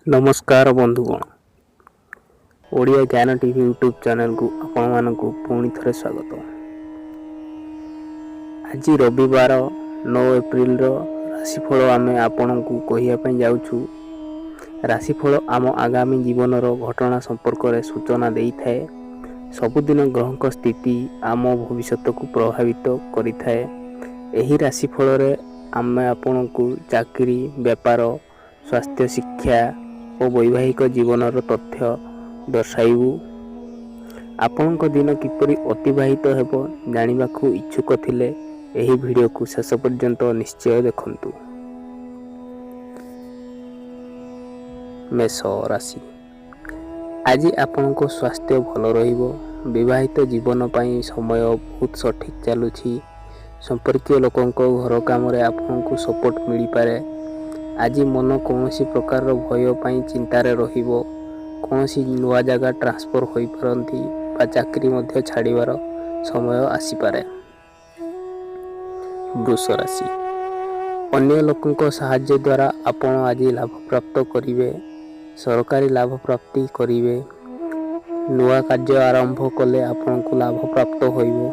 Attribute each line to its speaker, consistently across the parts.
Speaker 1: नमस्कार बंधुगण ओडिया ज्ञान टीवी यूट्यूब चैनल को आपण मानकु पुणी थरे स्वागत। आज रविवार 9 एप्रिल राशिफल आमे आपण को कहिया पई जाउछु। राशिफल आम आगामी जीवन घटना संपर्क में सूचना देई थाए। सबुदिन ग्रह स्थिति आम भविष्य को प्रभावित करि थाए। एही राशिफल रे आमे आपण को चाकरी व्यापार स्वास्थ्य शिक्षा और वैवाहिक जीवन तथ्य दर्शाइबू। आपणक दिन किपरि अतिबाहित हेबो जानिबाकू इच्छुक थिले एही वीडियो को शेष पर्यंत निश्चय देखंतु। मेष राशि आज आपणक स्वास्थ्य भल रहिबो। विवाहित जीवन पाई समय बहुत सठिक चलुछि। संपर्कीय लोकंको घर काम रे आपणकू सपोर्ट मिली पारे। आज मन कौनसी प्रकार भय पाई चिंतार रहिबो। कौनसी नुआ जगह ट्रांसफर होई परंती बा चाकरी मध्य छाड़ीबार समय आसी पारे। वृष राशि अन्य लोकंको सहाय्य द्वारा आपण आज लाभ प्राप्त करिवे। सरकारी लाभ प्राप्ति करिवे। नुआ कार्य आरंभ कले आपनको लाभ प्राप्त होइबो।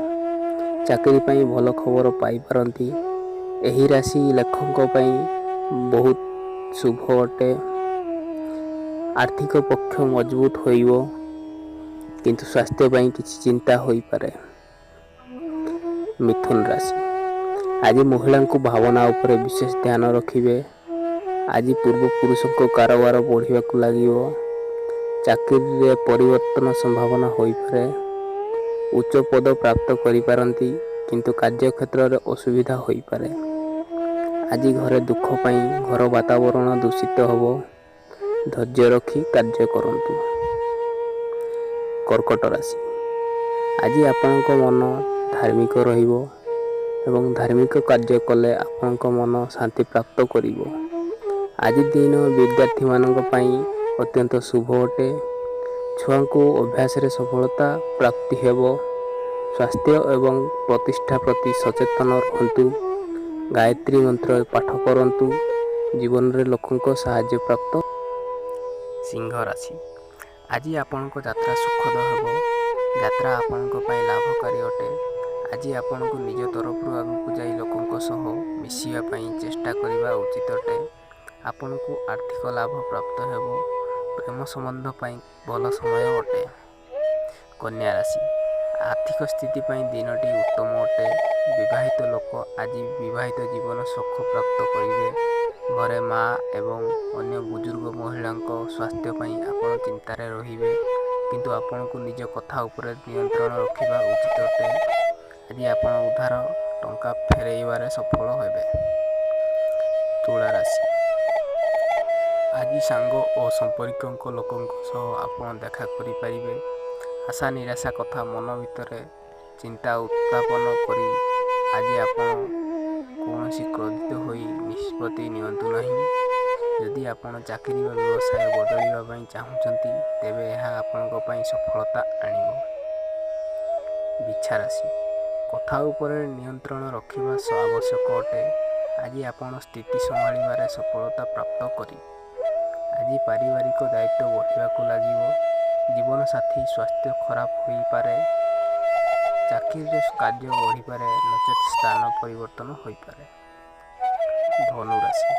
Speaker 1: चाकरी पाई भल खबर पाई परंती। एही राशि लेखक पाई बहुत शुभ अटे। आर्थिक पक्ष मजबूत होइबो किंतु स्वास्थ्य पाई किछि चिंता होई पारे। मिथुन राशि आज महिला को भावना उपरे विशेष ध्यान रखिबे। आज पूर्व पुरुषों को कारोबार बढ़िया को लागिबो। चाकरी रे परिवर्तन संभावना होई पारे। उच्च पद प्राप्त करि पारंती किंतु कार्य क्षेत्र रे असुविधा होई पारे। आज घरे दुख पाई घर वातावरण दूषित होबो। धैर्य रखी कार्य करंतु। कर्कट राशि आज आपनक मन धार्मिक रहिबो एवं धार्मिक कार्य कले आपनक मन शांति प्राप्त करिवो। आज दिन विद्यार्थी मानक पाई अत्यंत शुभ अटे। छुआ को अभ्यास रे सफलता प्राप्ति हेबो। स्वास्थ्य एवं प्रतिष्ठा प्रति सचेतन रहंतु। गायत्री मंत्र पाठ करंतु। जीवन रे लोकंको सहाय्य प्राप्त। सिंह राशि आज आपनको यात्रा सुखद हेबो। यात्रा आपनको पई लाभकारी अटे। आज आपनको निज तरफ आगु जाई लोकंको सह मिसिया पई चेष्टा करिबा उचित अटे। आपनको आर्थिक लाभ प्राप्त हेबो। प्रेम संबंध पई भल समय अटे। कन्या राशि आर्थिक स्थिति पई दिनटी उत्तम अटे। विवाहित लोक आज विवाहित जीवन सुख प्राप्त करिवे। घरे माँ एवं अन्य बुजुर्ग महिला स्वास्थ्य पई आपण चिंतार रहिबे किंतु आपण को निज कथा उपरे नियंत्रण रखिबा उचित अटे। आज आपण उधार टंका फेरैबारे सफल हेबे। तुला राशि आज सांग और संपर्क लोकंक सह आपण देखा करि परिबे। आशा निराशा कथा मन भितर चिंता उत्थापन करी आज आपण कौनसी क्रोधित होई निष्पत्ति नियंतु नहीं। यदि आपण चाकरी व व्यवसाय बदलिबा पई चाहुचंती तेबे यह आपनको पई सफलता आनिबो। बिच्छा राशि कथा उपरे नियंत्रण रखिबा आवश्यक अटे। आज आपण स्थिति संभाळिबारे सफलता प्राप्त करी। आज पारिवारिक दायित्व बढ़िबाकू लागिबो। जीवन साथी स्वास्थ्य खराब होई पारे। चाकरी कार्य बढ़ी पारे नचेत स्थान परिवर्तन होई पारे। धनु राशि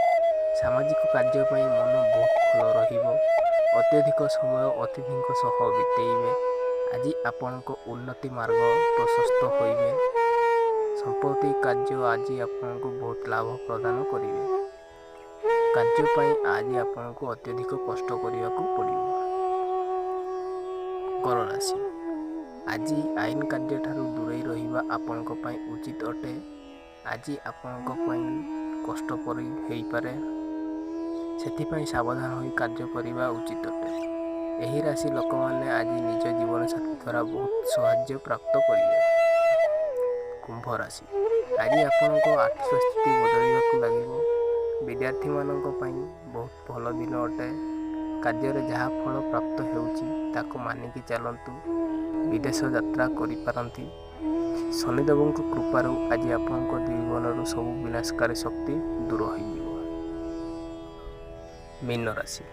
Speaker 1: सामाजिक कार्य पई मन बहुत भल रहिबो। अत्यधिक समय अतिथिक सह बितेइबे। आज आपनको उन्नति मार्ग प्रशस्त होइबे। संपत्ति कार्य आज आपनको बहुत लाभ प्रदान करिवे। कार्य पई आज आपनको अत्यधिक कष्ट करिवाकू पड़िबो। कर राशि आज आईन कार्य ठारू दूरे रहिबा आपनको पई उचित अटे। आज आपनको पई कष्ट परि हेई पारे। सेथि पई सावधान होई कार्य करिबा उचित अटे। एही राशि लोक माने आज निज जीवन साथी द्वारा बहुत सहाय्य प्राप्त करिवे। कुंभ राशि आज आपनको आर्थिक स्थिति बदलिबाकू लागिबो। विद्यार्थी माननको पई बहुत भल दिन अटे। कार्य रे जहा फल प्राप्त हेउची ताको मानिकी चलंतु। विदेश यात्रा करि पारंती। शनिदेव कृपारू आज आपनको जीवन सब विनाशकारी शक्ति दूर हो। मीन राशि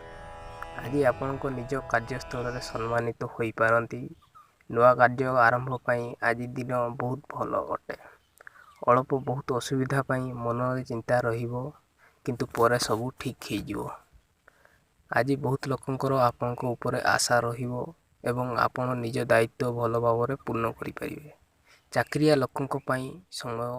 Speaker 1: ଆଜି ଆପଣଙ୍କ ନିଜ କାର୍ଯ୍ୟସ୍ଥଳରେ ସମ୍ମାନିତ ହୋଇପାରନ୍ତି। ନୂଆ କାର୍ଯ୍ୟ ଆରମ୍ଭ ପାଇଁ ଆଜି ଦିନ ବହୁତ ଭଲ ଅଟେ। ଅଳ୍ପ ବହୁତ ଅସୁବିଧା ପାଇଁ ମନରେ ଚିନ୍ତା ରହିବ, କିନ୍ତୁ ପରେ ସବୁ ଠିକ୍ ହେଇଯିବ। ଆଜି ବହୁତ ଲୋକଙ୍କର ଆପଣଙ୍କ ଉପରେ ଆଶା ରହିବ ଏବଂ ଆପଣ ନିଜ ଦାୟିତ୍ୱ ଭଲ ଭାବରେ ପୂର୍ଣ୍ଣ କରିପାରିବେ। ଚାକିରିଆ ଲୋକଙ୍କ ପାଇଁ ସମୟ